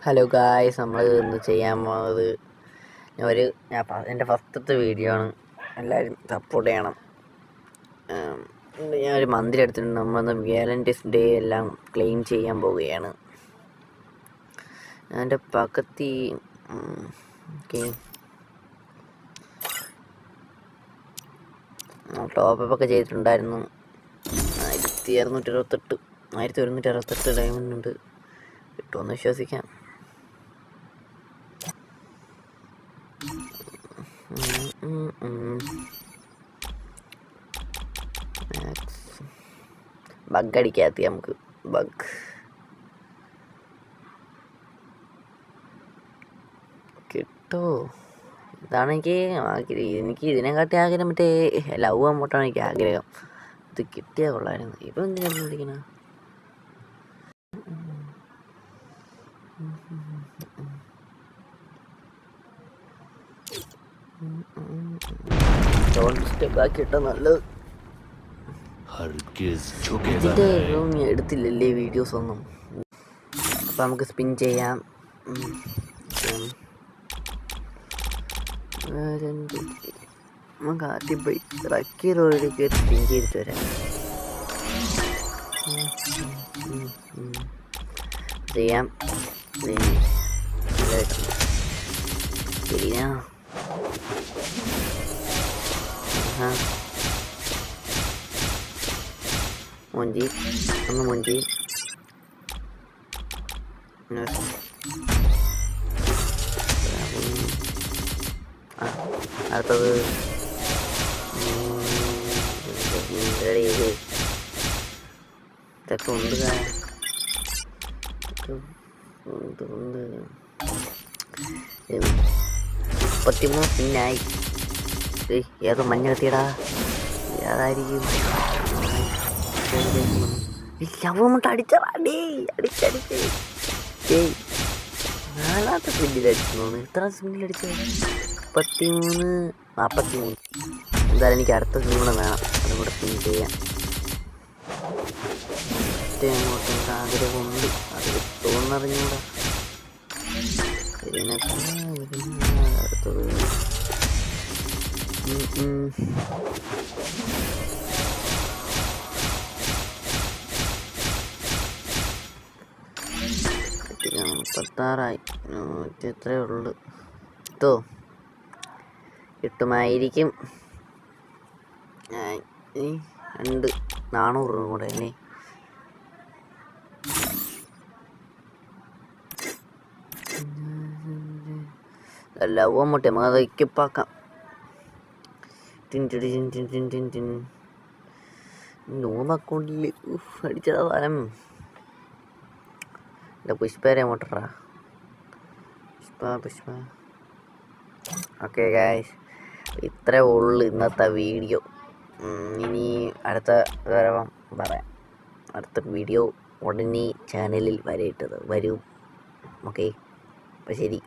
Hello guys, നമ്മൾ ഇന്ന് ചെയ്യാൻ പോകുന്നത് എൻ്റെ ഫസ്റ്റത്തെ വീഡിയോ ആണ്. എല്ലാവരും സപ്പോർട്ട് ചെയ്യണം. ഞാനൊരു മന്തിരം എടുത്തിട്ടുണ്ട്. നമ്മളന്ന് വാലന്റൈൻസ് ഡേ എല്ലാം ക്ലെയിം ചെയ്യാൻ പോവുകയാണ്. എൻ്റെ പക്കത്തി ടോപ്പൊക്കെ ചെയ്തിട്ടുണ്ടായിരുന്നു. 1168 ഡയമണ്ട് ഉണ്ട്. കിട്ടുമെന്ന് വിശ്വസിക്കാം. ബഗ് അടിക്കാത്തി നമുക്ക് ബഗ് കിട്ടുമോ? ഇതാണ് എനിക്ക് ഇതിനെക്കാട്ടി ആഗ്രഹം. മറ്റേ ലവ് അമ്മോട്ടാണ് എനിക്ക് ആഗ്രഹം. ഇത് കിട്ടിയാൽ കൊള്ളായിരുന്നു. ഇപ്പം എന്തിനാണ് വിളിക്കണ? സ്റ്റെപ്പാക്കിയിട്ടാ നല്ലത്. ഇതിൻ്റെ ഞാൻ എടുത്തില്ലല്ലേ വീഡിയോസ് ഒന്നും. അപ്പം നമുക്ക് സ്പിൻ ചെയ്യാം. നമുക്ക് ആദ്യം പോയി റക്കി റോഡിൽ കയറി സ്പിൻ ചെയ്തിട്ട് വരാം. ചെയ്യാം. ശരിയാ. മൊഞ്ചി അടുത്തത് ഇതൊക്കെ ഉണ്ട്. 33 പിന്നായി. ഏതോ മഞ്ഞെത്തിയടാ. ഏതായിരിക്കും? ലവ്മട്ട് അടിച്ചടാ. നാലാമത്തെ സ്പിന്നിലടിച്ചു തോന്നുന്നു. എത്ര സ്പിന്നിലടിച്ചത്? 33, 43. എന്തായാലും എനിക്ക് അടുത്ത സ്പിൻ കൂടെ വേണം. അതും കൂടെ സ്പിൻ ചെയ്യാം. അങ്ങോട്ട് ആഗ്രഹമുണ്ട്. അത് തോന്നറിഞ്ഞൂടാ. അടുത്തത് എത്രയേ ഉള്ളു. കിട്ടുമായിരിക്കും. 400 രൂപ കൂടെ അല്ലേ? ലവ് അമ്മൂട്ടെ നമുക്ക് എക്കിപ്പാക്കാം. അക്കൗണ്ടിൽ അടിച്ചതാ ഫലം. പുഷ്പേരെ അങ്ങോട്ടാ. പുഷ്പ. ഓക്കെ ഗായ്സ്, ഇത്രേ ഉള്ളു ഇന്നത്തെ വീഡിയോ. ഇനി അടുത്ത വരവം പറയാം. അടുത്ത വീഡിയോ ഉടനെ ചാനലിൽ വരും. ഓക്കെ, അപ്പോൾ ശരി.